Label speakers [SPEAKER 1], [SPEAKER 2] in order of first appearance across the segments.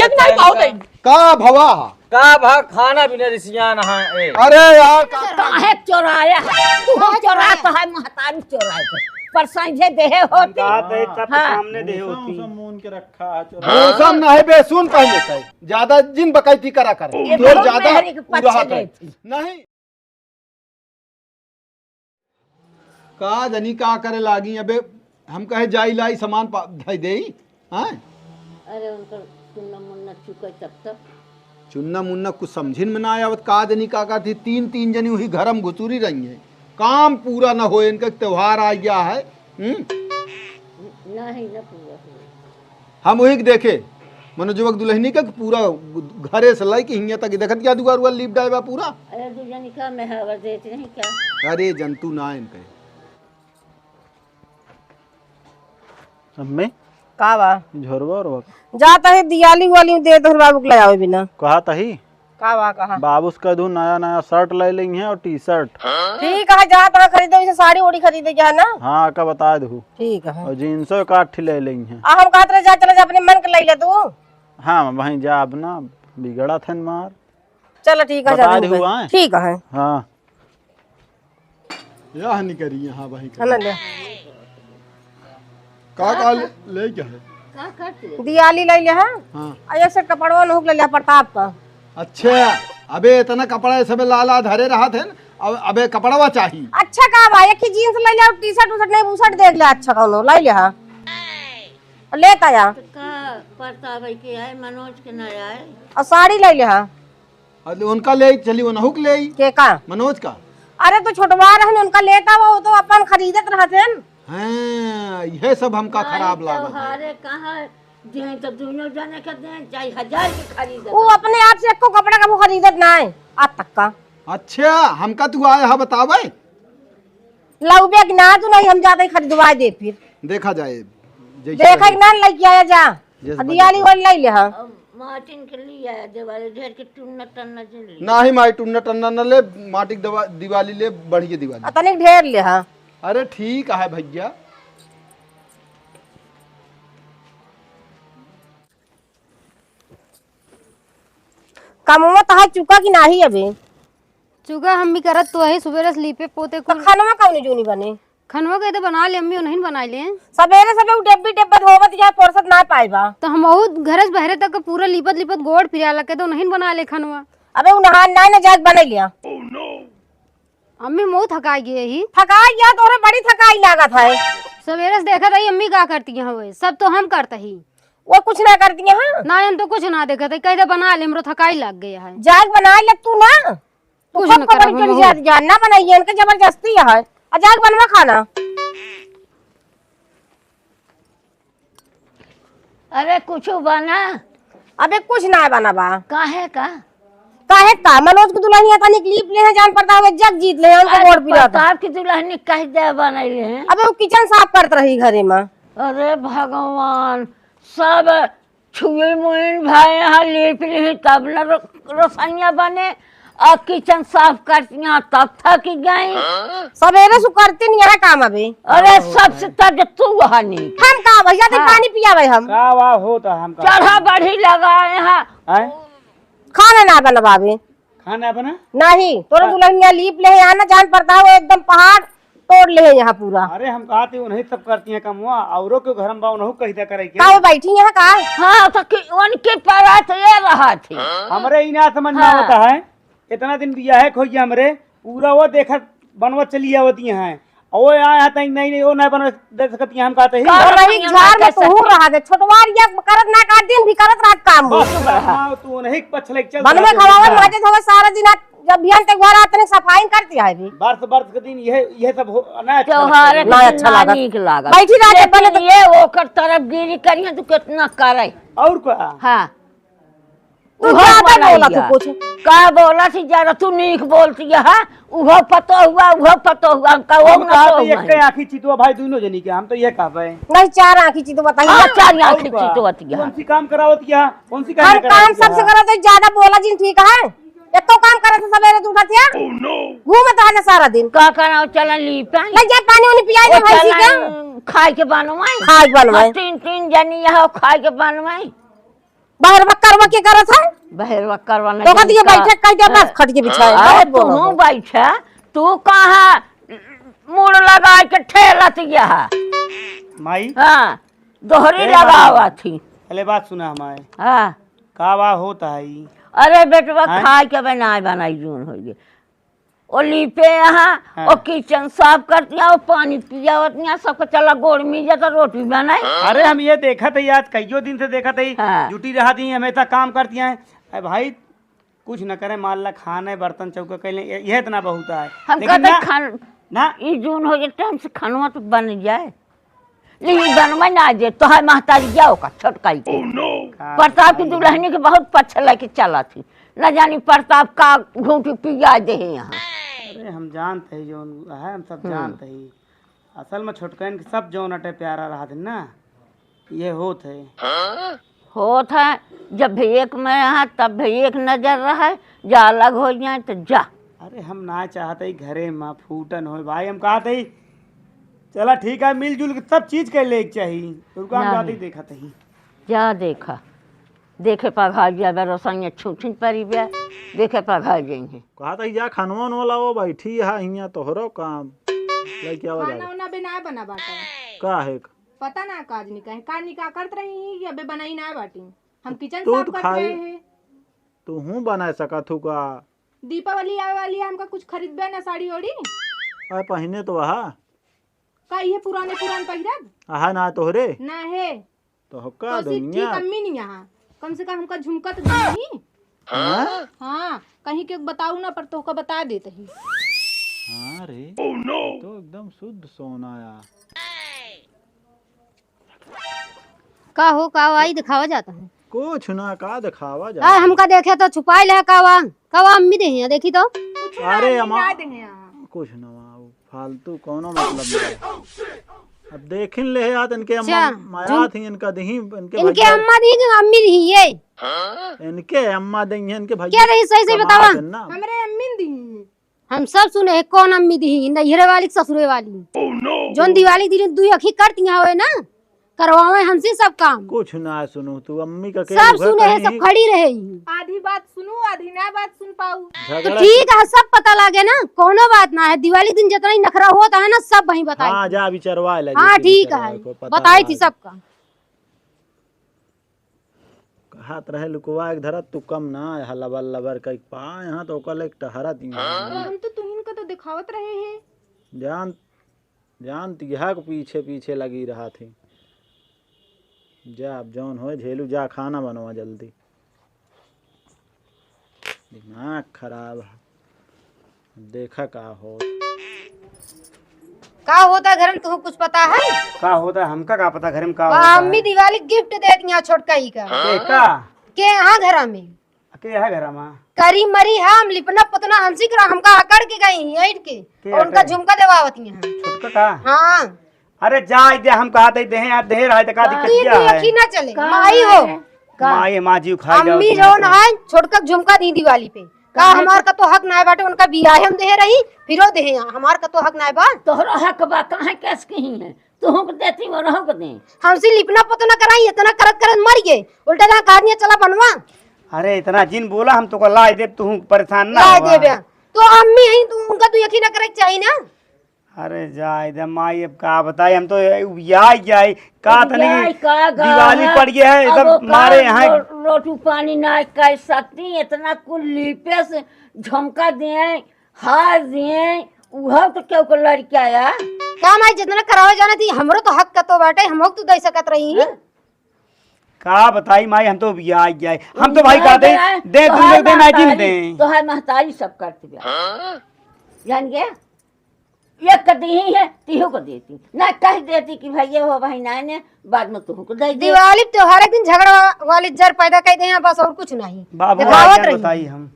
[SPEAKER 1] चाहिए कि नहीं बहुत है
[SPEAKER 2] का भवा
[SPEAKER 3] का भाग खाना भी नहीं सियान है।
[SPEAKER 2] अरे यार
[SPEAKER 1] काहे चोराया तू चोरा तो है महतारी चोराए पर संझे देहे होती
[SPEAKER 3] सामने दे होती
[SPEAKER 4] मून के रखा है
[SPEAKER 2] मौसम ना है बेसुन पहले से ज्यादा जिन बकैती करा करे और ज्यादा नहीं का जनी का करे लागी अबे हम कहे जाई लाई सामान धई देई हां
[SPEAKER 1] अरे उनको चुन्ना मुन्ना चुके तब तक
[SPEAKER 2] चुन्ना मुन्ना कुछ समझिन में ना आवत का जनी का थी तीन जनी वही घर में घुसूरी रही है काम पूरा ना हो इनका त्योहार आ गया है
[SPEAKER 1] नहीं ना पूरा
[SPEAKER 2] हम वही देखे मनोजुवक दुल्हनी का पूरा घरे से लाई कि हिंया तक देखत क्या दुआर लीप डायबा पूरा
[SPEAKER 1] अरे दुल्हनी का मैं हवा देते नहीं क्या
[SPEAKER 2] अरे जंतु ना इनके
[SPEAKER 3] अम्मे
[SPEAKER 5] का बा
[SPEAKER 3] झोरवा और
[SPEAKER 5] जाता है दियाली वाली दे दो बाबू को ले जाओ बिना
[SPEAKER 3] कहा तही
[SPEAKER 5] का बा कहा
[SPEAKER 3] बाबूस का दू नया शर्ट ले लेंगे हैं और टी शर्ट।
[SPEAKER 5] ठीक है जाता है खरीदे वैसे साड़ी ओड़ी खरीदे जा ना
[SPEAKER 3] हाँ का बता दू
[SPEAKER 5] ठीक है
[SPEAKER 3] और जींसो का अट्ठी ले लेंगे हैं।
[SPEAKER 5] हम कहते रहे जा चले जा अपने मन के ले ले तू
[SPEAKER 3] हाँ वहीं जा अब ना बिगड़ा थे मार
[SPEAKER 5] चलो ठीक है
[SPEAKER 3] बता
[SPEAKER 5] जा
[SPEAKER 3] दू आए
[SPEAKER 5] ठीक है
[SPEAKER 3] हाँ
[SPEAKER 2] यह नहीं करी यहाँ वहीं
[SPEAKER 5] है ना ले
[SPEAKER 2] का ले क्या है
[SPEAKER 1] का करते
[SPEAKER 5] दियाली ले ले
[SPEAKER 2] हाँ
[SPEAKER 5] एक सेट कपड़वा नहुक ले ले प्रताप का
[SPEAKER 2] अच्छा अबे इतना कपड़ा सब लाला धरे रहा थे अब अबे कपड़वा चाहिए
[SPEAKER 5] अच्छा का भाई एक ही जींस ले ले टी शर्ट उशर्ट नहीं बूशर्ट देख ले अच्छा कौनो ले ले लेता या
[SPEAKER 1] का प्रताप के है मनोज के न आए
[SPEAKER 5] और साड़ी ले ले
[SPEAKER 2] अरे उनका ले चली वो नहुक ले
[SPEAKER 5] के का
[SPEAKER 2] मनोज का
[SPEAKER 5] अरे तो छोटवा रहन उनका लेता वो तो अपन खरीदत रहते
[SPEAKER 2] हाँ यह सब हमका खराब लगा
[SPEAKER 1] त्योहारे कहाँ दें तो दोनों जने के दें चाहे 1000 के खरीदे
[SPEAKER 5] वो अपने आप से एको कपड़ा का वो खरीदत ना है आज तक का
[SPEAKER 2] अच्छा हमका तू आया है बतावे
[SPEAKER 5] लौबे कि ना तू नहीं हम जाते खरीदवा दे फिर
[SPEAKER 2] देखा जाए
[SPEAKER 5] देखा कि ना लेके आया जा दियाली वाली ले ले हाँ
[SPEAKER 1] मार्टिन के लिए आया दिवाली ढेर के टुन्ना टन्ना जल ली
[SPEAKER 2] ना ही माई टुन्ना टन्ना न ले माटी दिवाली ले बढ़िया दिवाली
[SPEAKER 5] तनिक ढेर ले हाँ
[SPEAKER 2] अरे ठीक है भैया
[SPEAKER 5] कमवा तहा चुका कि नाही अबे
[SPEAKER 6] चुका हम भी करत तो है सुबह से लीपे पोते
[SPEAKER 5] तो खानवा कौन जूनी बने
[SPEAKER 6] खनवा के तो बना ले अम्मी नहीं बना ले
[SPEAKER 5] सवेरे सबे डेब्बी डेब्बा धोवत या फुर्सत ना पाएबा
[SPEAKER 6] तो हम बहुत घर से बहरे तक पूरा लिपत लिपत गोड़ फिरा लगे तो नहीं बना ले खनवा
[SPEAKER 5] अबे नहान ना जाग बना लिया
[SPEAKER 6] अम्मी बहुत थकाई गई ही
[SPEAKER 5] थकाई या तोरे बड़ी थकाई लागत है
[SPEAKER 6] सवेरे से देखा था अम्मी का करती है वो सब तो हम करते ही
[SPEAKER 5] वो कुछ ना करती है हाँ
[SPEAKER 6] ना हम तो कुछ ना देखा था कह दे बना ले हमरो थकाई लग गया है
[SPEAKER 5] जाग बना ले तू ना
[SPEAKER 6] कुछ
[SPEAKER 5] कुछ
[SPEAKER 6] ना
[SPEAKER 5] खबर
[SPEAKER 6] करब
[SPEAKER 5] चली
[SPEAKER 6] हम।
[SPEAKER 5] जानना बनाइए इनके जबरदस्ती है जाग बनवा खाना
[SPEAKER 1] अरे कुछ बना
[SPEAKER 5] अबे कुछ ना बना बा
[SPEAKER 1] काहे का
[SPEAKER 5] काहे का मनोज की दुल्हनिया तनी क्लिप ले है जान पड़ता है जग जीत ले उनको वोट पिला
[SPEAKER 1] प्रताप की दुल्हनी कह दे बनैले हैं
[SPEAKER 5] अबे वो किचन साफ करत रही घरे में
[SPEAKER 1] अरे भगवान सब छुए मुइन भाई यहाँ लेप ली तब न रसोइया बने और किचन साफ करती तब थक गई
[SPEAKER 5] सवेरे सु करती नहीं है काम अबे
[SPEAKER 1] अरे सबसे तक तू हनी
[SPEAKER 5] हम का भैया ते पानी पिया भाई हम
[SPEAKER 3] का वाह होता हम का
[SPEAKER 1] चढ़ा बढ़ी लगाए हैं
[SPEAKER 3] आए
[SPEAKER 5] खाना ना बनवावे
[SPEAKER 3] खाना बना
[SPEAKER 5] नहीं तोरे दुल्हनिया लीप ले है ना जान पड़ता है वो एकदम पहाड़ तोड़ ले है यहाँ पूरा
[SPEAKER 3] अरे हम कहते उन्हीं सब करती हैं कमुआ औरों के घर में बा उन्हों कही था करे
[SPEAKER 5] का वो बैठी है का
[SPEAKER 1] हाँ तो उनके परात ये रहा थी
[SPEAKER 3] हमरे ही ना समझ में होता है इतना दिन दिया है खोई हमरे पूरा वो देखा बनवा चली आवती हैं और आया था नहीं वो ना बन दे सकती हम कहते ही
[SPEAKER 5] और नहीं घर में तू रहा दे छोटवार या करत ना का दिन भी करत रात काम हो
[SPEAKER 3] तू नहीं पछले चल
[SPEAKER 5] बनवे खवावन माजे धोवे सारा दिन जब बिहान तक घर आते सफाई करती है भी
[SPEAKER 3] बर्ष के दिन यह सब ना
[SPEAKER 1] त्योहार
[SPEAKER 5] ना अच्छा लागत।
[SPEAKER 1] नीक लागत
[SPEAKER 5] बैठी रह बने तो
[SPEAKER 1] ये ओकर तरफ गिरी करिए तो कितना करे
[SPEAKER 3] और क्या
[SPEAKER 1] हाँ
[SPEAKER 5] तू ज्यादा बोला तू कुछ
[SPEAKER 1] का बोला थी जरा तू नीक बोलती है उहो पतो हुआ का वो
[SPEAKER 3] हम
[SPEAKER 1] ना
[SPEAKER 3] कहा
[SPEAKER 1] तो
[SPEAKER 3] तो एक आंखी चितवा भाई दोनों जनी के हम तो ये कहबे
[SPEAKER 5] नहीं चार आंखी चीज तो बताइए
[SPEAKER 1] चार आंखी चितवती है
[SPEAKER 3] कौन सी काम करावत किया कौन सी
[SPEAKER 5] हम काम सबसे करा तो ज्यादा बोला जिन ठीक है एको काम करे तो सवेरे तू उठत है घूमत रहा सारा दिन
[SPEAKER 1] का कराओ चलन लीपन
[SPEAKER 5] ले जा पानी उनी पियाई दे भैंसी के
[SPEAKER 1] खाए के बनवाई
[SPEAKER 5] खाए के बनवाई।
[SPEAKER 1] तीन जनी यहाँ खाए के बनवाई
[SPEAKER 5] बाहर बक्कर के करत है
[SPEAKER 1] बहरवा करवाना
[SPEAKER 5] तो कहती है बैठे कह दे बस खट के बिछाए
[SPEAKER 1] अरे तू बैठा तू कहाँ मुड़ लगा के ठेलत गया है
[SPEAKER 3] माई
[SPEAKER 1] हाँ दोहरी
[SPEAKER 3] अरे
[SPEAKER 1] लगावा थी
[SPEAKER 3] पहले बात सुना हमारे
[SPEAKER 1] हाँ
[SPEAKER 3] का बा होता है ई?
[SPEAKER 1] अरे बेटवा
[SPEAKER 3] हाँ?
[SPEAKER 1] खाए के बनाए बनाई जून हो गए ओ लीपे यहाँ
[SPEAKER 3] हाँ।
[SPEAKER 1] ओ किचन साफ करती ओ पानी पियावतियाँ सबको चला गोड़ मिल जाता रोटी बनाए
[SPEAKER 3] अरे हम ये देखा थे आज कईयों दिन से देखा थे
[SPEAKER 1] हाँ।
[SPEAKER 3] जुटी रहा थी हमेशा काम करती हैं अरे भाई कुछ न करे मान ला खाने बर्तन चौका कैले यह इतना बहुत है
[SPEAKER 1] हम
[SPEAKER 3] लेकिन
[SPEAKER 1] कहते
[SPEAKER 3] ना,
[SPEAKER 1] खान
[SPEAKER 3] ना
[SPEAKER 1] ई जून हो जाए टाइम से खानवा तो बन जाए लेकिन बनवा ना दे तो है महतारी जाओ का छोटकाई के प्रताप की दुल्हनी के बहुत पछल लेके चला थी न जानी प्रताप का घूंटी पिया दे यहाँ
[SPEAKER 3] अरे हम जानते हैं जो है हम सब जानते ही असल में छोटकन के सब जौन अटे प्यारा रहा थे ना ये होत है
[SPEAKER 1] होत है जब भी एक में यहाँ तब भी एक नजर रहे जा अलग हो जाए तो जा
[SPEAKER 3] अरे हम ना चाहते ही घरे माँ फूटन हो भाई हम कहते ही चला ठीक है मिलजुल के सब चीज के ले चाहिए उनको हम
[SPEAKER 1] नहीं।
[SPEAKER 3] जाते ही देखा थे
[SPEAKER 1] जा देखा देखे पघा जाए रोसैया छूछिन परी बे देखे पघा जाएंगे
[SPEAKER 4] कहा था जा खनवा वाला वो बैठी है हियां तोहरो काम लेके आवा
[SPEAKER 7] खाना
[SPEAKER 4] जा
[SPEAKER 7] उना बनाए बना बाटा
[SPEAKER 4] का है
[SPEAKER 7] पता ना काज निकाह का निकाह करत रही या बे बनाई ना बाटी हम किचन
[SPEAKER 4] तू
[SPEAKER 7] साफ
[SPEAKER 4] तो
[SPEAKER 7] कर
[SPEAKER 4] खाई-
[SPEAKER 7] रहे हैं
[SPEAKER 4] तू हूँ बना सका तू का
[SPEAKER 7] दीपावली आवे वाली है हमका कुछ खरीदबे ना साड़ी ओड़ी
[SPEAKER 4] आ पहने तो वहा
[SPEAKER 7] का ये पुराने पहिरब
[SPEAKER 4] आहा ना तोहरे
[SPEAKER 7] ना है
[SPEAKER 4] तो हक्का
[SPEAKER 7] तो सिर्फ
[SPEAKER 4] दुनिया
[SPEAKER 7] ठीक अम्मी नहीं यहाँ कम से कम हमका झुमका तो नहीं
[SPEAKER 4] हाँ?
[SPEAKER 7] हाँ कहीं के बताऊ ना पर तो का बता देते ही
[SPEAKER 4] हाँ रे तो एकदम शुद्ध सोना यार
[SPEAKER 6] का हो का आई दिखावा जाता है
[SPEAKER 4] कुछ ना का दिखावा
[SPEAKER 6] आ,
[SPEAKER 4] जा
[SPEAKER 6] हमका देखे तो छुपाई ले कावा कावा अम्मी दे हैं देखी तो
[SPEAKER 4] अरे अम्मा
[SPEAKER 7] बता देंगे यहाँ
[SPEAKER 4] कुछ ना फालतू कोनो मतलब नहीं अब देखिन ले याद इनके अम्मा
[SPEAKER 6] अच्छा,
[SPEAKER 4] माया थी इनका दही इनके
[SPEAKER 6] इनके
[SPEAKER 4] भैया-
[SPEAKER 6] अम्मा दी कि अम्मी दी ये
[SPEAKER 4] इनके अम्मा दही इनके भैया
[SPEAKER 6] क्या रही सही सही
[SPEAKER 4] कमाल
[SPEAKER 6] बतावा
[SPEAKER 4] है ना।
[SPEAKER 7] हमरे अम्मी दी
[SPEAKER 6] हम सब सुने हैं कौन अम्मी दी नैहरे वाली कि ससुरे वाली जोन दिवाली दी दुई अखी करती हुए ना करवावे हमसे सब काम
[SPEAKER 4] कुछ ना सुनू तू अम्मी का
[SPEAKER 6] सब सुने हैं सब खड़ी रहे हैं।
[SPEAKER 7] आधी बात सुनू आधी ना बात सुन पाऊ
[SPEAKER 6] तो
[SPEAKER 4] झगड़ा
[SPEAKER 6] ठीक है सब पता लगे ना कोनो बात ना है दिवाली दिन जितना ही नखरा होता है ना सब वही बताई
[SPEAKER 4] हाँ जा विचरवा ले
[SPEAKER 6] हाँ
[SPEAKER 4] जैसे
[SPEAKER 6] ठीक
[SPEAKER 4] विचरवा
[SPEAKER 6] है
[SPEAKER 4] को पता
[SPEAKER 6] बताई
[SPEAKER 4] है।
[SPEAKER 6] थी सबका
[SPEAKER 4] हाथ रहे लुकवा एक धरत तू कम ना हलबर लबर कई पा यहाँ तो ओकर एक टहरत ही
[SPEAKER 7] हम तो तुहिन का तो दिखावत रहे हैं
[SPEAKER 4] जान तिहा के पीछे पीछे लगी रहा थी जा अब जौन हो झेलू जा खाना बनवा जल्दी दिमाग खराब है देखा का हो
[SPEAKER 6] का होता है घर में तुमको कुछ पता है
[SPEAKER 3] का होता है हमका का पता घर में का
[SPEAKER 6] वाह,
[SPEAKER 3] होता
[SPEAKER 6] अम्मी
[SPEAKER 3] है
[SPEAKER 6] दिवाली गिफ्ट देती हैं छोटका ही का
[SPEAKER 3] के का
[SPEAKER 6] के यहाँ घर में
[SPEAKER 3] के है घर में
[SPEAKER 6] करी मरी हम लिपना पुतना हमसी करा हमका अकड़ के गई ऐठ के और उनका
[SPEAKER 3] अकड़?
[SPEAKER 6] झुमका देवावती हैं
[SPEAKER 3] छोटका का
[SPEAKER 6] हाँ
[SPEAKER 3] अरे जा दे हम कहते दे हैं दे रहा है तो का दिक्कत
[SPEAKER 6] तू
[SPEAKER 3] क्या है
[SPEAKER 6] यकीन ना चले माई हो
[SPEAKER 3] माँ ये माँ जी खाई जाओ
[SPEAKER 6] अम्मी जो ना है छोटका झुमका दी दिवाली पे का हमार का तो हक ना है बाटे उनका बियाह हम दे रही फिरो दे हमार का तो हक ना है बा
[SPEAKER 1] तोहरा हक बा कहाँ कैस कहीं है तुहू को देती वो रहो को दे
[SPEAKER 6] हमसे लिपना पुतना कराई इतना करत करत मर गए उल्टा ना कहा चला बनवा
[SPEAKER 3] अरे इतना जिन बोला हम तो को ला दे तू परेशान ना
[SPEAKER 6] ला
[SPEAKER 3] हुआ।
[SPEAKER 6] दे तो अम्मी है तू उनका तो यकीन ना करे के चाहिए ना
[SPEAKER 3] अरे जाए दे माई अब का बताए हम तो याई जाए का तनी
[SPEAKER 1] जाए का गा
[SPEAKER 3] दिवाली
[SPEAKER 1] है।
[SPEAKER 3] पड़ गया है
[SPEAKER 1] अब
[SPEAKER 3] सब
[SPEAKER 1] वो का
[SPEAKER 3] मारे यहाँ
[SPEAKER 1] रोटी पानी ना कर सकती इतना कुल लीपे से झुमका दिए हार दिए वह तो क्यों को लड़के आया
[SPEAKER 6] काम आई जितना करावे जाना थी हमरो तो हक का तो बाटे हम तो दे सकत रही
[SPEAKER 3] का बताई माई हम तो याई जाए हम तो भाई कहते दे तुम लोग दे ना जिन दे
[SPEAKER 1] तो है महतारी सब करती बिया जान गया ये कदी ही है तीहू को देती ना कह देती कि भैया हो भाई ना ने बाद में तुहू को दे दे
[SPEAKER 6] दिवाली त्योहार एक दिन झगड़ा वाली जर पैदा कर दे बस और कुछ नहीं
[SPEAKER 3] बाबू
[SPEAKER 6] दिखावत
[SPEAKER 3] क्या
[SPEAKER 6] रही।
[SPEAKER 3] बताई हम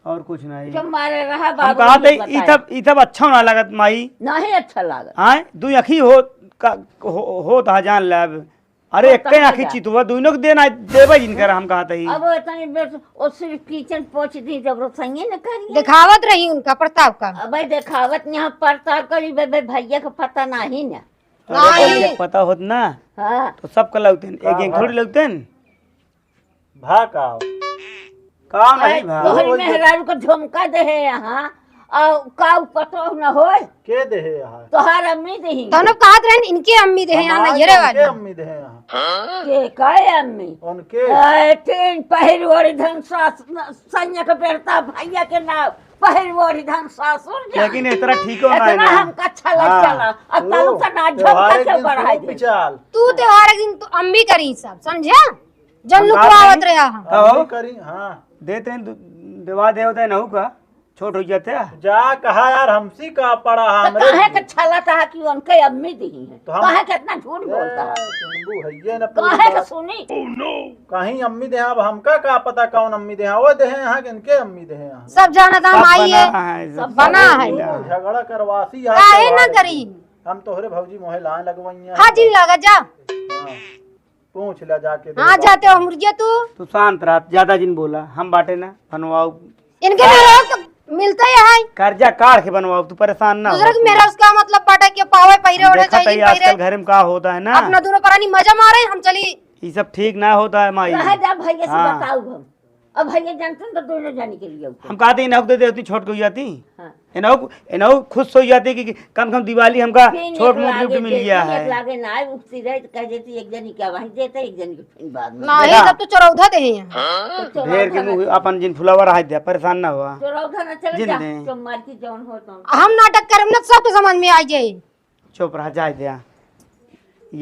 [SPEAKER 3] और कुछ नहीं
[SPEAKER 1] जो मारे रहा
[SPEAKER 3] हम
[SPEAKER 1] बाबू
[SPEAKER 3] कहते
[SPEAKER 1] ने
[SPEAKER 3] ई सब अच्छा ना लगत माई
[SPEAKER 1] नहीं अच्छा लागत
[SPEAKER 3] हाँ दू अखी हो ता जान लेब अरे एक आखी चितुआ दोनों को देना देवे जिनकर हम कहते ही
[SPEAKER 1] अब इतनी बेर वो सिर्फ किचन पहुंच दी जब रसोई न करिए
[SPEAKER 6] दिखावत रही उनका प्रताप का
[SPEAKER 1] अब देखावत यहाँ पड़ता करी भैया का पता नहीं ना
[SPEAKER 3] अरे पता होत ना
[SPEAKER 1] हाँ
[SPEAKER 3] तो सब का लगते एक थोड़ी लगते
[SPEAKER 4] भा का
[SPEAKER 3] काम नहीं भा
[SPEAKER 1] तोहरी मेहरारू को झुमका दे है यहाँ और का पतो न होए
[SPEAKER 4] के दे है यहाँ
[SPEAKER 1] तोहार अम्मी दही
[SPEAKER 6] दोनों कहत रहे इनके अम्मी दे यहाँ नैहरे वाली
[SPEAKER 4] अम्मी दे है यहाँ
[SPEAKER 1] के काहे अम्मी
[SPEAKER 4] उनके
[SPEAKER 1] तीन पहिरवरी धन सास सैया के बेटा भैया के नाम पहिरवरी धन सासुर जा
[SPEAKER 3] लेकिन इस तरह ठीक हो ना
[SPEAKER 1] इतना हमका अच्छा लग चला अब तब से ना झुमका के बढ़ाई दे
[SPEAKER 4] चाल
[SPEAKER 6] तू त्योहार के दिन तो अम्मी करी सब समझा जन लुकवावत रहे हम
[SPEAKER 3] तो
[SPEAKER 4] करी हाँ
[SPEAKER 3] देते हैं देवा देवता है नहू का छोट हो जाते हैं
[SPEAKER 4] जा कहा यार हमसी का पड़ा
[SPEAKER 1] तो
[SPEAKER 4] हमरे
[SPEAKER 1] काहे के छला था कि उनके अम्मी दही है
[SPEAKER 4] तो हम-
[SPEAKER 1] काहे के इतना झूठ बोलता है
[SPEAKER 4] चंदू है ना
[SPEAKER 1] काहे के सुनी
[SPEAKER 4] कहीं अम्मी दे अब हमका का पता कौन अम्मी दे वो दे यहाँ के इनके अम्मी दे यहाँ
[SPEAKER 6] सब जाना था हम आइए
[SPEAKER 3] सब
[SPEAKER 6] बना है
[SPEAKER 4] झगड़ा करवासी
[SPEAKER 6] काहे ना करी
[SPEAKER 4] हम तोहरे भौजी मोहे लाए लगवाई
[SPEAKER 6] हाँ जी लगा जा
[SPEAKER 4] पूछ ले जाके
[SPEAKER 6] हाँ जाते हो मुर्गिया तू
[SPEAKER 3] शांत रहा ज्यादा जिन बोला हम बाटे ना बनवाओ
[SPEAKER 6] इनके मेरा तो मिलता ही है
[SPEAKER 3] कर्जा काट के बनवाओ तू परेशान ना हो
[SPEAKER 6] दूसरा मेरा उसका मतलब बाटा के पावे पहिरे ओढ़े
[SPEAKER 3] देखा
[SPEAKER 6] चाहिए
[SPEAKER 3] आजकल
[SPEAKER 6] पहिरे
[SPEAKER 3] घर में का होता है ना
[SPEAKER 6] अपना दोनों परानी मजा मारे हम चली
[SPEAKER 3] ये सब ठीक ना होता है माई
[SPEAKER 1] रह जा भैया से
[SPEAKER 3] हाँ।
[SPEAKER 1] बताऊ हम अब भैया जानते हैं तो दोनों जाने के लिए
[SPEAKER 3] हम कहते इनहु दे देती छोट को जाती
[SPEAKER 1] हाँ।
[SPEAKER 3] इनहु खुश हो जाती कि कम कम दिवाली हमका
[SPEAKER 1] फिर
[SPEAKER 3] छोट
[SPEAKER 1] एक
[SPEAKER 3] मोट
[SPEAKER 1] लागे
[SPEAKER 3] गिफ्ट मिल
[SPEAKER 1] देती,
[SPEAKER 3] गया
[SPEAKER 1] एक
[SPEAKER 3] है
[SPEAKER 1] लागे ना उठती रहे तो कह देती एक जनी क्या वहीं देते एक जनी के फिर बाद में
[SPEAKER 6] ना ये सब तो चरौधा दे हैं
[SPEAKER 1] तो
[SPEAKER 3] ढेर के मुंह अपन जिन फुलावर आ दिया परेशान ना हुआ
[SPEAKER 1] चौराहा न चले
[SPEAKER 3] जिन
[SPEAKER 1] जा
[SPEAKER 3] दे।
[SPEAKER 1] तो मार की जौन हो तो
[SPEAKER 6] हम नाटक करे ना सबके समझ में आ जाए
[SPEAKER 3] चुप रहा जाए दिया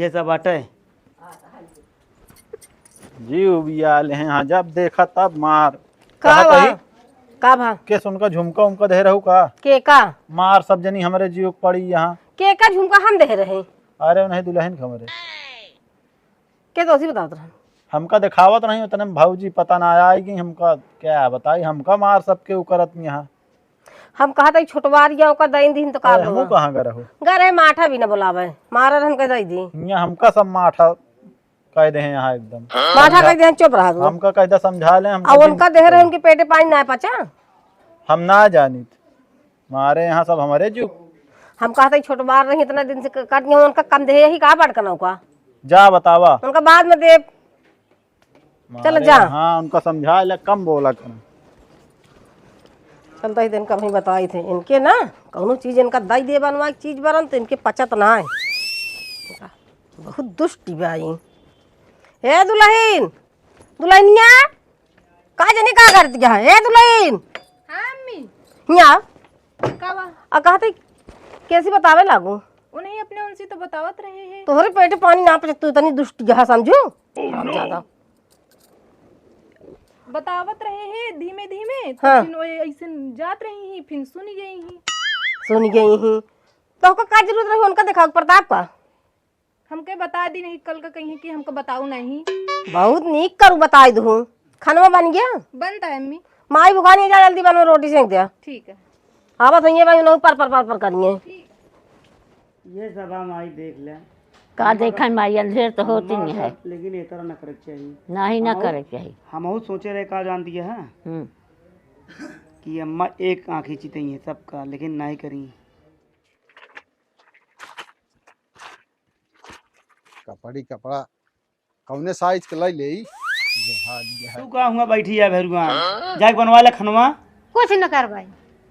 [SPEAKER 3] ये सब बाटे
[SPEAKER 4] जीव बिया ले हैं जब देखा तब मार
[SPEAKER 5] का
[SPEAKER 4] कहा
[SPEAKER 5] बा
[SPEAKER 4] कही
[SPEAKER 5] का भा
[SPEAKER 4] के सुनका झुमका उमका दे रहू का
[SPEAKER 5] के का
[SPEAKER 4] मार सब जनी हमरे जीव पड़ी यहाँ
[SPEAKER 5] के का झुमका हम दे रहे
[SPEAKER 4] अरे नहीं दुल्हन हमरे
[SPEAKER 5] के तो उसी बताओ रहा
[SPEAKER 4] हमका दिखावत नहीं उतने में भौजी पता ना आएगी हमका क्या बताई हमका मार सबके उकरत यहाँ
[SPEAKER 5] हम कहा था छोटवारिया का दई दिन तो का
[SPEAKER 4] हमू कहाँ गए रहो
[SPEAKER 5] गरे माठा भी न बोलावे मारर हम कह दई दी
[SPEAKER 4] यहाँ हमका सब माठा कह दे हैं यहाँ एकदम
[SPEAKER 5] माठा कह दे चुप रहा तू
[SPEAKER 4] हमका कहता समझा ले
[SPEAKER 5] अब उनका देह रहे उनके पेटे पानी ना पचा
[SPEAKER 4] हम ना जानी मारे यहाँ सब हमारे जीव
[SPEAKER 5] हम कहा था छोटवार रही इतना दिन से काट गया उनका कम देह ही कहा बड़कना का
[SPEAKER 4] जा बतावा
[SPEAKER 5] उनका बाद में दे चल
[SPEAKER 4] मारे
[SPEAKER 5] जा
[SPEAKER 4] हाँ उनका समझा ले कम बोला कर
[SPEAKER 5] चलता ही दिन कम ही बताई थे इनके ना कौनो चीज इनका दई दे बनवा चीज बनन तो इनके पचत ना है बहुत दुष्ट बाई हे दुल्हन दुल्हनिया का जाने का कर दिया हे दुल्हन
[SPEAKER 7] हाँ अम्मी
[SPEAKER 5] यहाँ
[SPEAKER 7] का बा
[SPEAKER 5] आ कहते कैसे बतावे लागू
[SPEAKER 7] उन्हें अपने उनसे तो बतावत रहे हैं
[SPEAKER 5] तोहरे पेटे पानी ना पचे तू इतनी दुष्ट यहाँ समझू ज्यादा
[SPEAKER 7] बतावत रहे हैं धीमे धीमे तो
[SPEAKER 5] हाँ।
[SPEAKER 7] फिर वो ऐसे जात रही ही फिर सुनी गई ही
[SPEAKER 5] सुन गई ही तो का जरूरत रही उनका देखा प्रताप का
[SPEAKER 7] हमके बता दी नहीं कल का कहीं कि हमको बताऊ नहीं
[SPEAKER 5] बहुत नीक करू बताई दू खाना बन गया
[SPEAKER 7] बनता है अम्मी
[SPEAKER 5] माई भुखानी जा जल्दी बनो रोटी सेक दिया
[SPEAKER 7] ठीक है
[SPEAKER 5] हाँ बस ये भाई उन्हें पर करिए
[SPEAKER 3] ये सब हम आई देख ले
[SPEAKER 1] का देखन माई अंधेर तो होती नहीं है
[SPEAKER 3] लेकिन ये तरह न करे चाहिए
[SPEAKER 1] ना ही ना करे चाहिए
[SPEAKER 3] हम सोचे रहे का जान दिया है कि अम्मा एक आँख ही चितई है सबका लेकिन नहीं करी
[SPEAKER 2] कपड़ी कपड़ा कौने साइज के लाई ले
[SPEAKER 3] तू का हुआ बैठी है भैरुआ जाके बनवा ले खनवा
[SPEAKER 6] कुछ न कर भाई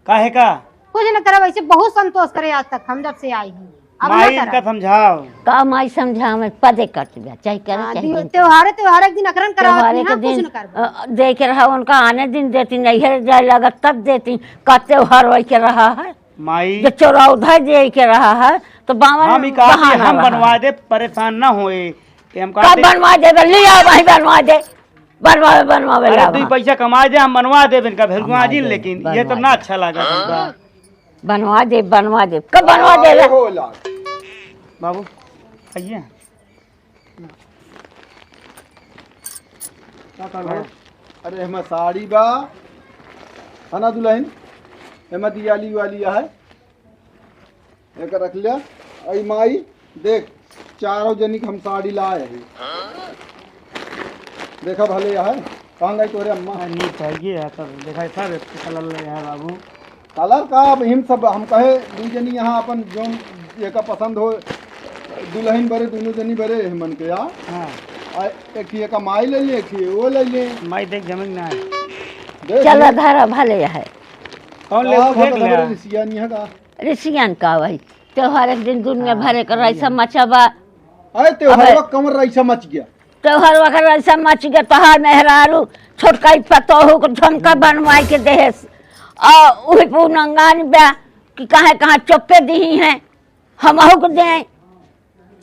[SPEAKER 3] काहे का
[SPEAKER 6] कुछ न करे वैसे बहुत संतोष करे आज तक हम जब से आई हूँ अब न
[SPEAKER 3] माई
[SPEAKER 6] करा।
[SPEAKER 3] इनका समझाओ
[SPEAKER 1] का माई समझा में पदे कट गया चाहे करे
[SPEAKER 6] हाँ,
[SPEAKER 1] चाहे
[SPEAKER 6] त्योहार एक दिन अखरन करा
[SPEAKER 1] त्योहारे के
[SPEAKER 6] कुछ
[SPEAKER 1] दिन
[SPEAKER 6] न कर
[SPEAKER 1] देख रहा उनका आने दिन देती नैहर जाए लगा तब देती का त्योहार वही के रहा है
[SPEAKER 3] माई
[SPEAKER 1] जो चौराउधा दे के रहा है तो बावन
[SPEAKER 3] हम ही कहा कि
[SPEAKER 1] बहाना
[SPEAKER 3] हम
[SPEAKER 1] रहा।
[SPEAKER 3] बनवा दे परेशान ना होए कि हम
[SPEAKER 1] कब
[SPEAKER 3] कहते
[SPEAKER 1] बनवा दे लिया वही बनवा दे बनवावे
[SPEAKER 3] अरे
[SPEAKER 1] ला
[SPEAKER 3] तू पैसा कमा दे हम बनवा दे इनका भैरुआ जी
[SPEAKER 1] दे,
[SPEAKER 3] लेकिन
[SPEAKER 1] बनवा
[SPEAKER 3] ये तो ना अच्छा लगा हमका
[SPEAKER 1] बनवा दे कब बनवा दे ला?
[SPEAKER 2] होला
[SPEAKER 3] बाबू आइए क्या कर रहा है
[SPEAKER 2] अरे हमें साड़ी बा है ना दुल्हन हमें दियाली वाली है एक रख लिया आई माई देख चारों जनी के हम साड़ी लाए हैं देखा भले है कहाँ गई तोरे अम्मा
[SPEAKER 3] नीक है ये सब देखा सब कलर ले है बाबू
[SPEAKER 2] कलर का अब हिम सब हम कहे दू जनी यहाँ अपन जो ये का पसंद हो दुल्हन बरे दोनों जनी बरे मन के यार
[SPEAKER 3] हाँ
[SPEAKER 2] एक ही कमाई ले ले, एक ही वो ले ले।
[SPEAKER 3] माई देख जमीन ना है।
[SPEAKER 2] देख
[SPEAKER 1] चला धारा भले है
[SPEAKER 3] कौन ले फेंक लिया
[SPEAKER 2] ऋषिया नहीं है का।
[SPEAKER 1] ऋषियन का वही त्योहार एक दिन दुनिया भरे कर ऐसा मचबा
[SPEAKER 2] अरे त्योहार कमर ऐसा मच गया।
[SPEAKER 1] त्योहार वगैरह ऐसा मच गया तोहार मेहरारू छोटका पतोहू को झुमका बनवाई के दे वही पूनंगान ब्या कि कहाँ चुप्पे दी हैं हमहू को दे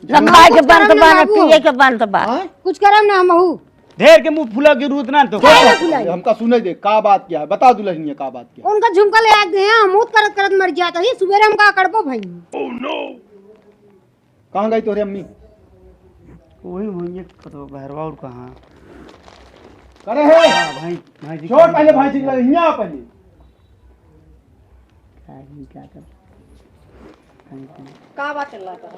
[SPEAKER 1] खाए के बंद बा न पिए के बंद बा।
[SPEAKER 2] हाँ?
[SPEAKER 6] कुछ करम ना हमहू
[SPEAKER 3] ढेर के मुंह फुला की जरूरत ना तो
[SPEAKER 2] हमका सुने दे का बात क्या है, बता दुल्हनिया का बात क्या है।
[SPEAKER 6] उनका झुमका ले आके दे हम मूत करत करत मर जाता है सुबह हम का करबो भाई।
[SPEAKER 2] कहाँ गई तोरे अम्मी?
[SPEAKER 3] वही मुझे पता बहरवा और कहाँ
[SPEAKER 2] करे है
[SPEAKER 3] भाई भाई जी
[SPEAKER 2] छोड़ पहले भाई जी यहाँ पहले
[SPEAKER 5] का बात चल रहा था?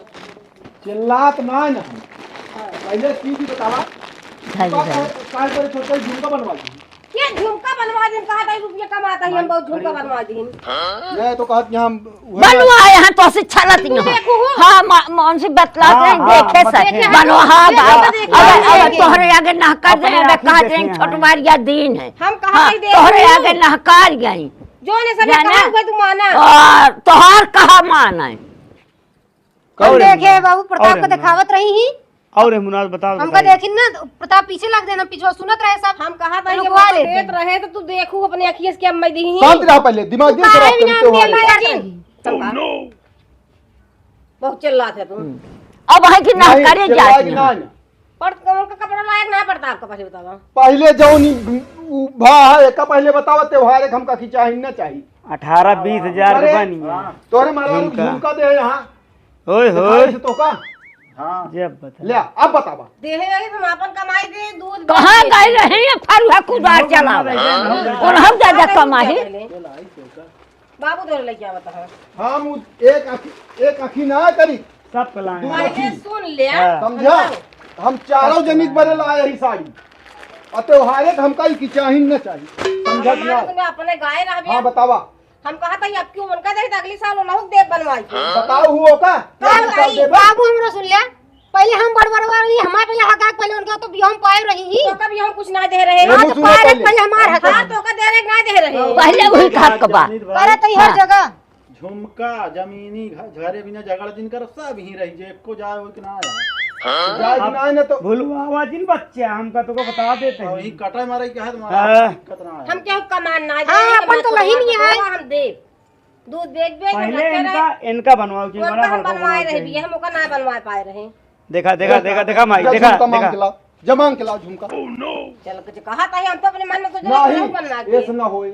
[SPEAKER 2] चिल्लात ना ना पहले चीज ही बतावा काय करे छोटा झुमका बनवा दी।
[SPEAKER 5] ये झुमका बनवा दिन कहा था रुपया कमाता है हम बहुत झुमका बनवा दिन।
[SPEAKER 2] ये तो कहत यहाँ
[SPEAKER 1] बनवा यहाँ तो से छलत हाँ मन से बतलाते हैं देखे से बनवा हाँ अब तोहरे आगे नहका दे अबे कहते हैं छोटवारिया दिन है
[SPEAKER 5] हम कहा दे
[SPEAKER 1] तोहरे आगे नहकार गई
[SPEAKER 5] जो ने सब कहा हुआ तू माना
[SPEAKER 1] और तोहार कहा मान है
[SPEAKER 6] हम देखे बाबू प्रताप को दिखावत रही ही
[SPEAKER 3] और मुनाज बताओ
[SPEAKER 6] हमका देखी ना प्रताप पीछे लग देना पीछे सुनत रहे सब।
[SPEAKER 5] हम कहा था
[SPEAKER 6] लोग
[SPEAKER 5] ये
[SPEAKER 6] वाले
[SPEAKER 5] देत रहे तो तू देखू अपने अखिए से क्या मैं दी ही।
[SPEAKER 2] शांत रहा पहले दिमाग दे खराब कर त्योहार।
[SPEAKER 5] बहुत चिल्ला थे तुम।
[SPEAKER 1] अब है कि नहकारे जाती हैं
[SPEAKER 5] पर कौन का कपड़ा लायक ना पड़ता आपका पहले बतावा।
[SPEAKER 2] पहले जौनी भा है का पहले बतावा त्योहार एक हमका की चाहिए ना चाहिए
[SPEAKER 3] 18-20 हजार रुपया नहीं है
[SPEAKER 2] तोरे मारा झुमका दे यहाँ
[SPEAKER 3] ओए होए
[SPEAKER 2] तो का
[SPEAKER 4] हाँ
[SPEAKER 3] जब बता
[SPEAKER 2] ले अब बतावा
[SPEAKER 5] देहे लगे तुम अपन कमाई दे दूध
[SPEAKER 1] कहाँ गए रहे हैं फरुआ कुदार चलावे और हम ज्यादा कमाही
[SPEAKER 5] बाबू तोरे लगे क्या बता।
[SPEAKER 2] हम एक आखी ना करी
[SPEAKER 3] सब कलाएं
[SPEAKER 5] पहले सुन ले
[SPEAKER 2] समझा। हम चारों जनिक बरे लाए ही साड़ी और त्योहार एक हमका की चाहिए ना चाहिए समझा दिया।
[SPEAKER 5] तुम्हें अपने गाय रह
[SPEAKER 2] हाँ बतावा
[SPEAKER 5] हम कहा था अब क्यों उनका दे अगली साल उन्होंने देव बनवाई
[SPEAKER 2] बताओ हुआ का
[SPEAKER 6] बाबू हमरा सुन लिया पहले हम बड़बड़वा रही हमारे पहले हक पहले उनका तो हम पाए रही ही
[SPEAKER 5] तो कभी हम कुछ ना दे रहे
[SPEAKER 2] हाँ, तो पाए
[SPEAKER 6] पहले हमारे हक
[SPEAKER 5] हाँ तो का दे रहे ना दे रहे
[SPEAKER 1] पहले वही हक बा
[SPEAKER 6] अरे तो हर जगह
[SPEAKER 4] झुमका जमीनी घरे बिना झगड़ दिन कर सब ही रही जे को जाए हो कि ना आए
[SPEAKER 2] जाए कि ना तो
[SPEAKER 3] भूलवा जिन बच्चे हमका तो को बता देते
[SPEAKER 4] वही
[SPEAKER 3] हैं
[SPEAKER 4] कटाई मारे के है
[SPEAKER 3] हाँ।
[SPEAKER 4] तुम्हारा दिक्कत ना है
[SPEAKER 5] हम क्या कमान ना
[SPEAKER 6] हाँ, अपन तो वही नहीं है।
[SPEAKER 5] हम दे दूध बेच बेच
[SPEAKER 3] पहले इनका बनवाओ कि बड़ा
[SPEAKER 5] हम
[SPEAKER 3] बड़का
[SPEAKER 5] बनवाए रहे
[SPEAKER 3] बनवाओ
[SPEAKER 5] भी हम ओका ना बनवा पाए रहे।
[SPEAKER 3] देखा देखा देखा देखा माई देखा
[SPEAKER 2] झुमका मांग
[SPEAKER 3] देखा
[SPEAKER 2] के लाओ जमांग के लाओ झुमका
[SPEAKER 5] चल कुछ कहा था हम तो अपने मन में सोच
[SPEAKER 2] ना
[SPEAKER 5] रहे बनवा
[SPEAKER 2] ही
[SPEAKER 5] के
[SPEAKER 2] ऐसा ना होए।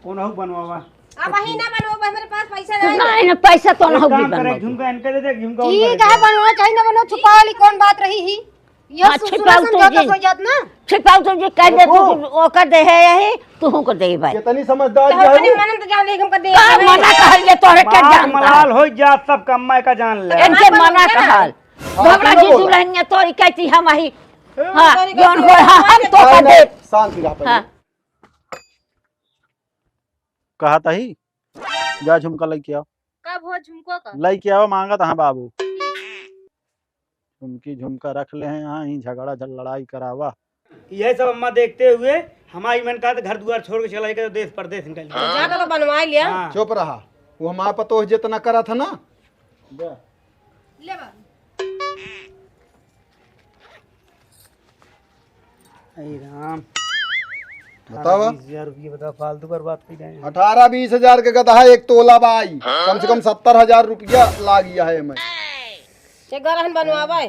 [SPEAKER 3] कौन हो बनवावा
[SPEAKER 5] अब ही ना बनवा बस मेरे पास पैसा नहीं
[SPEAKER 1] नहीं ना पैसा तो
[SPEAKER 3] एक
[SPEAKER 1] ना
[SPEAKER 3] काम करे
[SPEAKER 1] होगी
[SPEAKER 3] झुमका इनके दे दे झुमका
[SPEAKER 6] ठीक है बनवा चाहिए ना बनो छुपा वाली कौन बात रही ही ये
[SPEAKER 1] हाँ, छुपाओ तो
[SPEAKER 6] समझौता
[SPEAKER 1] जी।
[SPEAKER 6] हो जात ना।
[SPEAKER 1] छिपाओ तो जी कह दे तू ओकर दे है यही तू को दे भाई
[SPEAKER 2] कितनी समझदार
[SPEAKER 5] तो
[SPEAKER 2] है
[SPEAKER 5] अपने
[SPEAKER 2] वो।
[SPEAKER 5] मन तो जान ले हमका दे
[SPEAKER 1] का मना कहल ये तोरे के
[SPEAKER 3] माल
[SPEAKER 1] जानता
[SPEAKER 3] मलाल हो जा सब कमाई का जान ले
[SPEAKER 1] इनके मना कहल भगड़ा जी
[SPEAKER 2] बोला।
[SPEAKER 1] दुल्हनिया तोरी कहती हम ही हाँ
[SPEAKER 5] तोरी
[SPEAKER 1] जौन
[SPEAKER 5] कहती
[SPEAKER 1] हो हाँ हम तो का दे
[SPEAKER 2] शांति रहा पहले।
[SPEAKER 1] हाँ
[SPEAKER 4] कहा था ही जा झुमका लेके आओ
[SPEAKER 7] कब हो झुमको का
[SPEAKER 4] लेके आओ मांगा था बाबू झुमकी झुमका रख ले हैं यहाँ ही झगड़ा लड़ाई करावा
[SPEAKER 3] यह सब अम्मा देखते हुए हमारी मन का घर दुआर छोड़ के चला गया देश परदेश निकल गया
[SPEAKER 5] जाकर तो बनवा लिया
[SPEAKER 3] हाँ।
[SPEAKER 2] चुप रहा वो हमारा पतो जितना करा था ना
[SPEAKER 6] ले बा
[SPEAKER 3] अरे राम
[SPEAKER 2] बतावा
[SPEAKER 3] 20,000 रुपये बता फालतू पर बात की जाए
[SPEAKER 2] 18-20 हजार के गधा एक तोला बाई कम से कम 70,000 रुपया लागिया है मैं
[SPEAKER 5] ये गरहन बनवावे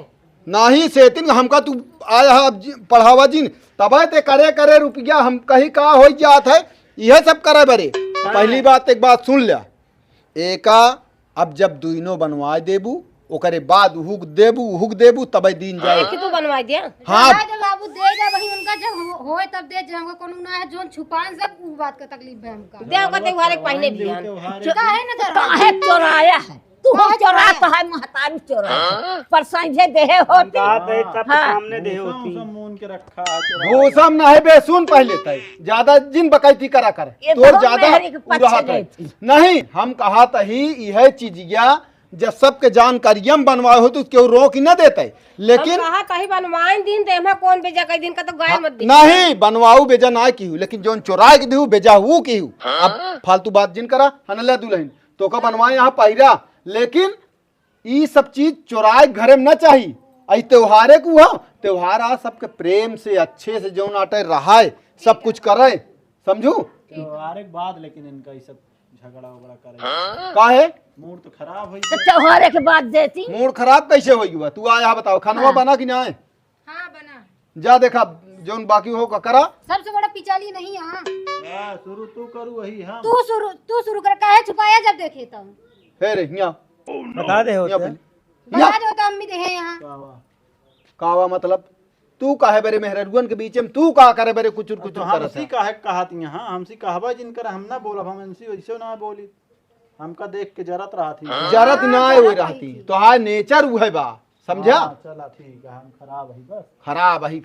[SPEAKER 2] नाही सेतिन हमका तू आया है अब पढ़ावा जिन तबे ते करे करे रुपया हम कहीं का हो जात है यह सब करे बरे। पहली बात एक बात सुन लिया एका अब जब दुइनो बनवा देबू ओकरे बाद हुक देबू तबे दिन जाए
[SPEAKER 5] कि तू बनवा दिया
[SPEAKER 2] हाँ
[SPEAKER 6] जब बाबू दे जा वही उनका जब होए तब दे जा हमको कोनो ना है जोन छुपान सब उ बात का तकलीफ है हमका
[SPEAKER 5] दे ओका त्योहार एक पहले भी आन
[SPEAKER 6] का है ना जरा
[SPEAKER 1] काहे चोराया है तू हम चोरा तो है महतारी चोरा पर संझे देहे होती
[SPEAKER 3] कहा थे सब
[SPEAKER 1] हाँ।
[SPEAKER 3] सामने दे होती
[SPEAKER 4] मून के रखा है
[SPEAKER 2] भूसम ना है बे सुन पहले तय ज्यादा जिन बकैती करा करे
[SPEAKER 1] ये
[SPEAKER 2] तो
[SPEAKER 1] तो
[SPEAKER 2] ज्यादा
[SPEAKER 1] मेहरी के पछे
[SPEAKER 2] उड़ाहट है।
[SPEAKER 1] गई थी।
[SPEAKER 2] नहीं हम कहा तही यह चीजिया जब सबके जानकारी हम बनवाए हो तो क्यों रोक ही न देते। लेकिन
[SPEAKER 5] कहा कहीं बनवाइन दिन दे हमें कौन बेजा कई दिन का तो गाय मत दी
[SPEAKER 2] नहीं बनवाऊ बेजा ना की हूँ, लेकिन जो चुराए के दू बेजा हूँ की हूँ। अब फालतू बात जिन करा हनला दुल्हन तो का बनवाए यहाँ पहिरा, लेकिन ई सब चीज चुराए घरे में न चाहिए। आई त्योहारे को हुआ त्योहार आ सबके प्रेम से अच्छे से जो नाटे रहा सब कुछ करे, समझू।
[SPEAKER 4] त्योहार एक बाद लेकिन इनका ये सब झगड़ा वगड़ा करे
[SPEAKER 2] काहे
[SPEAKER 4] मूड तो खराब हुई।
[SPEAKER 1] तो त्योहार के बाद देती।
[SPEAKER 2] मूड खराब कैसे होगी? तू आया बताओ खानवा बना कि ना आए?
[SPEAKER 7] हाँ बना।
[SPEAKER 2] जा देखा जो बाकी हो का करा।
[SPEAKER 6] सबसे बड़ा पिचाली नहीं यहाँ।
[SPEAKER 4] शुरू तू करू वही हम
[SPEAKER 6] तू शुरू कर काहे छुपाया जब देखे तो
[SPEAKER 2] हे रे यहाँ
[SPEAKER 3] बता दे हो
[SPEAKER 2] यहाँ
[SPEAKER 3] तो।
[SPEAKER 2] पहले।
[SPEAKER 6] बता दो तो अम्मी देहे यहाँ।
[SPEAKER 2] कावा मतलब तू काहे बरे मेहरुअन के बीच में तू का करे बरे कुछ कुछ
[SPEAKER 4] तो हमसी काहे कहत यहाँ हमसी कहबा जिनकर हम ना बोलब हम इनसी वैसे ना बोली हमका देख के जरत रहा थी।
[SPEAKER 2] जरत ना हो रहती तो हाय नेचर वो है बा, समझा।
[SPEAKER 4] चला ठीक है हम खराब है बस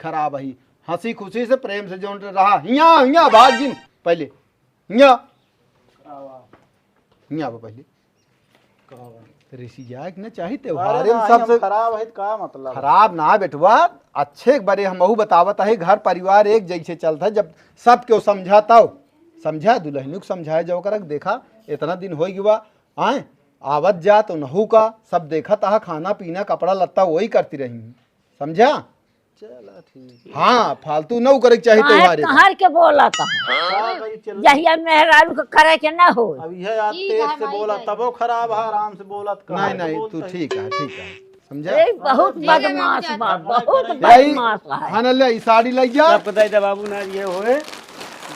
[SPEAKER 2] खराब ही हंसी खुशी से प्रेम से जो रहा हिया भाग जिन पहले हिया पहले ऋषि जाए न चाहिए त्योहार सबसे
[SPEAKER 4] खराब है का मतलब
[SPEAKER 2] खराब ना बेटवा अच्छे बड़े हम बतावत है घर परिवार एक जैसे चलता है। जब सब क्यों समझाता समझा दुल्हन समझाए जाओ कर देखा इतना दिन हो गया आए आवत जा तो नहू का सब देखा था खाना पीना कपड़ा लत्ता वही करती रही समझा।
[SPEAKER 4] चला ठीक
[SPEAKER 2] हाँ फालतू न करे चाहिए त्योहार
[SPEAKER 1] कहार के बोला था जहिया मेहरारू के करे के ना हो।
[SPEAKER 4] अब यह आप तेज से बोला तबो खराब है आराम से बोला
[SPEAKER 2] नहीं तू ठीक है समझा।
[SPEAKER 1] ए, बहुत बदमाश बा बहुत
[SPEAKER 2] यही
[SPEAKER 1] बदमाश है।
[SPEAKER 2] हनले ई साड़ी लग जा
[SPEAKER 3] सब बताई दे बाबू ना ये होए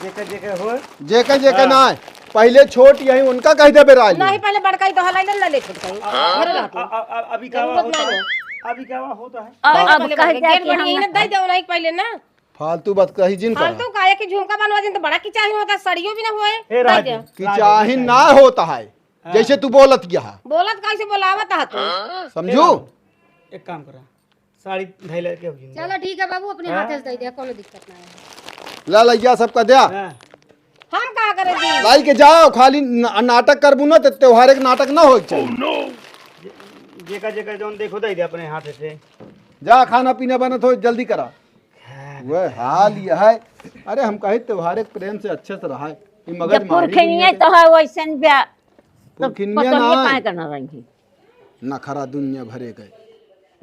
[SPEAKER 3] जेके होए
[SPEAKER 2] जेके ना है पहले छोट यही उनका कह दे बेराज
[SPEAKER 5] नहीं पहले बड़काई तो हलाई ना ले छोटकाई घरे रहती
[SPEAKER 3] अभी क्या होता है अभी क्या होता है
[SPEAKER 1] अब कह दिया कि
[SPEAKER 5] यही ना दई दे नहीं पहले ना
[SPEAKER 2] फालतू बात कही जिन का
[SPEAKER 5] फालतू काहे के झुमका बनवा दिन तो बड़ा की चाहिए होता सड़ियों भी ना होए
[SPEAKER 3] हे राज
[SPEAKER 2] कि चाहे ना होता है जैसे तू बोलत किया
[SPEAKER 5] बोलत कैसे बोलावत है तू
[SPEAKER 2] समझू।
[SPEAKER 3] एक काम करा साड़ी धैले के हो
[SPEAKER 6] चलो ठीक है बाबू अपने हाथे से दे दे कोनो दिक्कत ना है।
[SPEAKER 2] ला लैया सबका दिया
[SPEAKER 5] हम का करे दी
[SPEAKER 2] लाई के जाओ खाली नाटक करबू ना तो त्योहार के नाटक ना हो चाहिए।
[SPEAKER 3] जेका जोन देखो दे दे अपने हाथ से
[SPEAKER 2] जा खाना पीना बना तो जल्दी करा वह हाल यह है। अरे हम कहे त्योहार के प्रेम से अच्छे से रहा है मगज
[SPEAKER 1] जब पुरखनिया तो है वैसन ब्या तो
[SPEAKER 2] पुरखनिया
[SPEAKER 1] पतंगे
[SPEAKER 2] ना
[SPEAKER 1] काहे करना रही
[SPEAKER 2] नखरा दुनिया भरे गए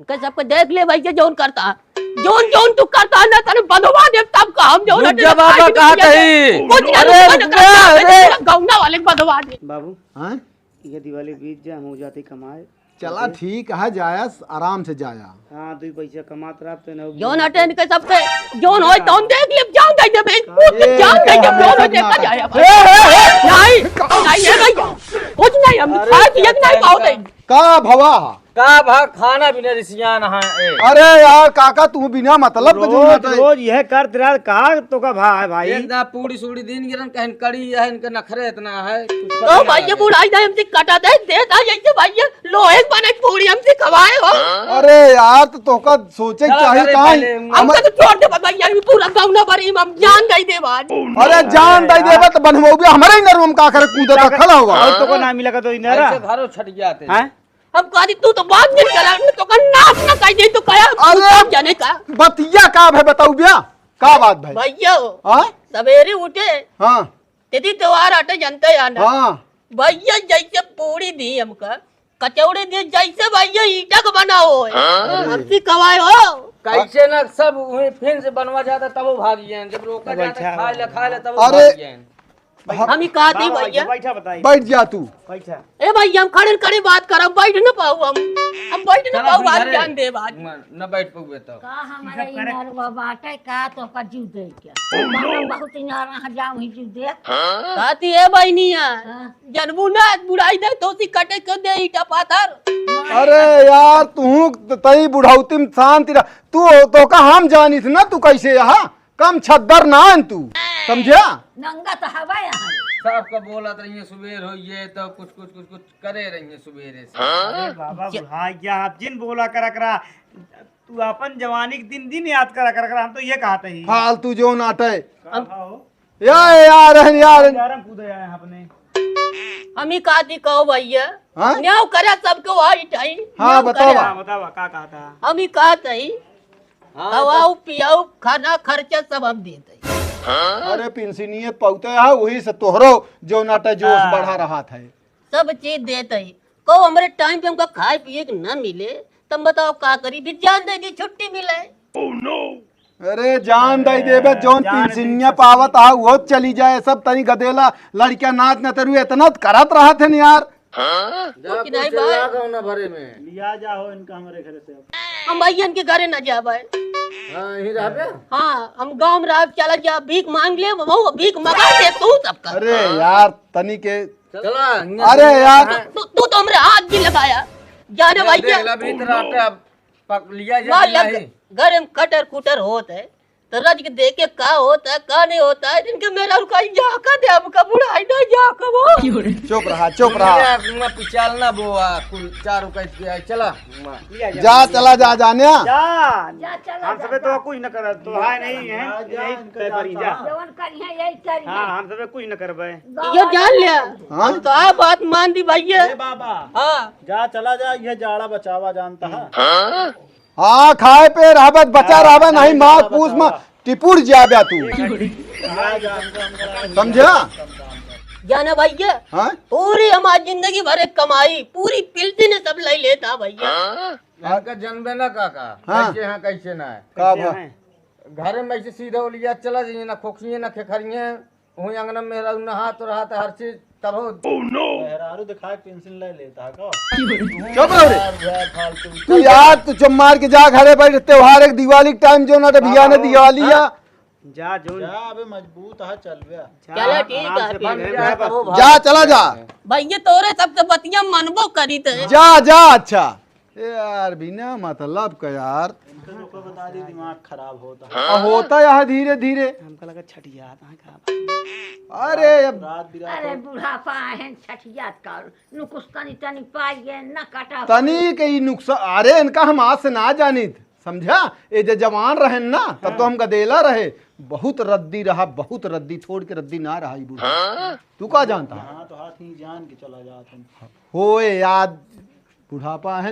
[SPEAKER 1] के सबको देख ले भैया जोन करता जोन तू करता ना तने बंधवा दे तब का हम जोन
[SPEAKER 8] रुक जा बाबा कहा कहीं
[SPEAKER 1] अरे गौना वाले बंधवा दे
[SPEAKER 3] बाबू
[SPEAKER 2] हैं
[SPEAKER 3] ये दिवाली बीत जा हम हो जाते कमाए
[SPEAKER 2] चला ठीक है जाया आराम से जाया।
[SPEAKER 3] हाँ 2 पैसा कमात रहा तो ना
[SPEAKER 1] जोन अटेंड के सबके जोन होय तोन देख ले जान दे दे पूछ जान दे दे जोन हो देखा जाया नहीं ये भैया कुछ नहीं हम खा पिए नहीं पाओ
[SPEAKER 2] का भवा
[SPEAKER 8] का भाग खाना भी नहीं रिसियान है
[SPEAKER 2] अरे यार काका तू बिना मतलब के जो नाटक
[SPEAKER 3] रोज यह कर तेरा कहा तो का भाई
[SPEAKER 8] एक ना पूरी सूड़ी दिन गिरन कहन कड़ी है इनके नखरे इतना है
[SPEAKER 1] ओ भैया बुढ़ाई दे हमसे कटा दे दा जैसे भैया लोहे बने पूरी हमसे खवाए हो।
[SPEAKER 2] अरे यार तो का सोचे चाहिए कहां
[SPEAKER 1] हम तो छोड़ दे भैया पूरा गौना भरी हम जान दे दे बाद।
[SPEAKER 2] अरे जान दे देबे तो बनबो भी हमारे ही नरम का करे कूदे तो खड़ा होगा
[SPEAKER 3] और तो को ना मिला का तो इनरा
[SPEAKER 8] ऐसे घरों छट जाते
[SPEAKER 3] हैं
[SPEAKER 1] हम कहती तू तो बात नहीं करा तो का नाच ना कह दे तो कया
[SPEAKER 2] अरे
[SPEAKER 1] जाने का
[SPEAKER 2] बतिया का है बताऊ बिया का बात भाई
[SPEAKER 1] भैया
[SPEAKER 2] हां
[SPEAKER 1] सवेरे उठे
[SPEAKER 2] हां
[SPEAKER 1] तेरी त्योहार आटे जनते आना
[SPEAKER 2] हां
[SPEAKER 1] भैया जैसे पूरी दी हमका कचौड़ी दी जैसे भैया ईटा का बना हो हमसे कवाए हो
[SPEAKER 8] कैसे ना सब फिर से बनवा जाता तब वो भागिए जब रोका जाता खा ले तब वो
[SPEAKER 2] अरे
[SPEAKER 8] भागिए
[SPEAKER 1] हम ही कहते भैया
[SPEAKER 3] बैठा बताई
[SPEAKER 2] बैठ जा तू
[SPEAKER 3] बैठा
[SPEAKER 1] ए भैया हम खड़े खड़े बात करो बैठ न पाऊ हम बैठ न पाऊ बात जान दे बात
[SPEAKER 8] न बैठ पउए तो
[SPEAKER 1] का हमारा इनरवा बाटे का तो का जीव दे क्या हम बहुत इनारा जाऊ ही जीव दे कहती है बहनिया जनबू ना बुढ़ाई दे तो सी कटे के दे ईटा पाथर।
[SPEAKER 2] अरे यार तू तई बुढ़ाउती में शांति रह तू तो का हम जानी थी ना तू कैसे यहाँ कम छद्दर ना है तू समझा
[SPEAKER 1] नंगा तो हवा यहाँ
[SPEAKER 8] सबका बोलत रहिए सुबेर होइए तो कुछ करे रहिए सुबेरे से
[SPEAKER 3] अरे बाबा भाई क्या आप जिन बोला करा तू अपन जवानी के दिन याद करा हम तो ये कहते ही
[SPEAKER 2] फालतू जो नाटे
[SPEAKER 3] हो
[SPEAKER 2] यार
[SPEAKER 3] यार हम कूदे आए अपने
[SPEAKER 9] हम ही काती कहो भैया
[SPEAKER 2] हाँ?
[SPEAKER 9] न्याव करे सबको वाई टाई
[SPEAKER 2] हाँ बताओ
[SPEAKER 3] हाँ, बतावा का कहता
[SPEAKER 9] हम ही कहत हई हवाऊ पियाऊ खाना खर्चा सब हम देते
[SPEAKER 2] अरे पेंशनियत पौते है वही से तोहरो जो नाटा जोश बढ़ा रहा था।
[SPEAKER 9] सब चीज देते ही को हमारे टाइम पे हमको खाए पिए के न मिले तुम बताओ का करी भी जान दे दी छुट्टी मिले
[SPEAKER 2] अरे जान दई देबे जोन पेंशनिया पावत आ वो चली जाए सब तनी गदेला लड़कियां नाच न तरू इतना करत रहा थे यार।
[SPEAKER 8] जा
[SPEAKER 9] कि नहीं
[SPEAKER 8] कुछ
[SPEAKER 9] भाई?
[SPEAKER 8] लागा ना भरे में
[SPEAKER 4] लिया जाओ इनका हमारे घर से अब।
[SPEAKER 9] हम भैयन के घरे न जाबे
[SPEAKER 8] हाँ यही रहबे
[SPEAKER 9] हाँ हम गांव में रह चला जा भीख मांग ले वो भीख मंगा दे तू सबका
[SPEAKER 2] अरे यार तनी के
[SPEAKER 8] चला
[SPEAKER 2] अरे यार
[SPEAKER 9] तू तो हमरे हाथ भी लगाया जाने भैया
[SPEAKER 8] देख ला भीतर आटे अब पक लिया
[SPEAKER 9] मार
[SPEAKER 8] जा
[SPEAKER 9] लग
[SPEAKER 8] नहीं
[SPEAKER 9] घर में कटर कुटर होता है तो रज के देखे का होता है का नहीं होता है जिनके मेरा रुका जा का दे अब का बुढ़ाई ना जा का वो
[SPEAKER 2] चुप रहा चुप रहा
[SPEAKER 8] मैं पिचालना बोआ कुल 4 कैसे किया चला
[SPEAKER 2] जा चला जा जाने
[SPEAKER 3] जा हम सबे तो कुछ न कर तो है नहीं है यही तय करी जा
[SPEAKER 1] जवन करिए यही करिए।
[SPEAKER 3] हाँ हम सबे कुछ न करबे।
[SPEAKER 9] ये जान लिया
[SPEAKER 2] हाँ?
[SPEAKER 9] तो आ बात मान दी भैया
[SPEAKER 4] ए बाबा
[SPEAKER 9] हाँ
[SPEAKER 4] जा चला जा, यह जाड़ा बचावा जानता है।
[SPEAKER 2] हाँ खाए पे रहबत बचा रहबे नहीं मार पूछ में टिपुर जाबे तू समझा।
[SPEAKER 9] जाना भैया
[SPEAKER 2] हाँ
[SPEAKER 9] पूरी हमारी जिंदगी भर एक कमाई पूरी पिलती ने सब ले लेता भैया
[SPEAKER 8] का जनबे ना काका
[SPEAKER 2] हाँ।
[SPEAKER 8] कैसे हाँ कैसे ना है
[SPEAKER 2] का भा
[SPEAKER 8] घर में ऐसे सीधा लिया चला जाइए ना खोखिए ना खेखरिए वही अंगना में नहा तो रहा था हर चीज तब हो
[SPEAKER 4] मेहरारू दिखा के पेंशन ले लेता है को
[SPEAKER 2] चुप रहो रे
[SPEAKER 4] फालतू।
[SPEAKER 2] तू यार तू चुप मार के जा घरे बैठ त्योहार एक दिवाली के टाइम जो ना भैया ने दिवाली या
[SPEAKER 3] जा जो
[SPEAKER 4] जा अबे मजबूत है चल बे।
[SPEAKER 9] चलो ठीक है
[SPEAKER 8] बन गया है तब हो
[SPEAKER 2] जा चला जा
[SPEAKER 9] भैया तोरे सबसे बतिया मनबो करी थे
[SPEAKER 2] जा जा अच्छा यार बिना मतलब का यार
[SPEAKER 4] इनका जो को बता दी दिमाग खराब होता है।
[SPEAKER 2] होता है धीरे धीरे।
[SPEAKER 3] हमको लगा छठिया था का
[SPEAKER 2] अरे अब
[SPEAKER 4] रात बिरात
[SPEAKER 1] अरे बुढ़ापा है छठियात का नुकुस तनी तनी पाइए न काटा
[SPEAKER 2] तनी के नुकसान अरे इनका हम आज से ना जानित समझा ये जो जवान रहे ना तब तो हम गदेला रहे बहुत रद्दी रहा बहुत रद्दी छोड़ के रद्दी ना रहा बूढ़ा तू का जानता है
[SPEAKER 4] हाँ तो हाथ ही जान के चला जा तुम।
[SPEAKER 2] होए याद बुढ़ापा है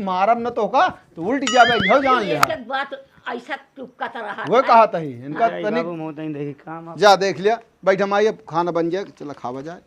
[SPEAKER 2] मारब न तो का तो उल्ट जाबे इहो जान ले
[SPEAKER 1] एक एक बात ऐसा चुपकत रहा
[SPEAKER 2] वो कहा था इनका
[SPEAKER 3] बाबू
[SPEAKER 2] तनिक
[SPEAKER 3] मोहता ही देखी काम
[SPEAKER 2] जा देख लिया बैठ हम आइए खाना बन जाए चला खावा जाए।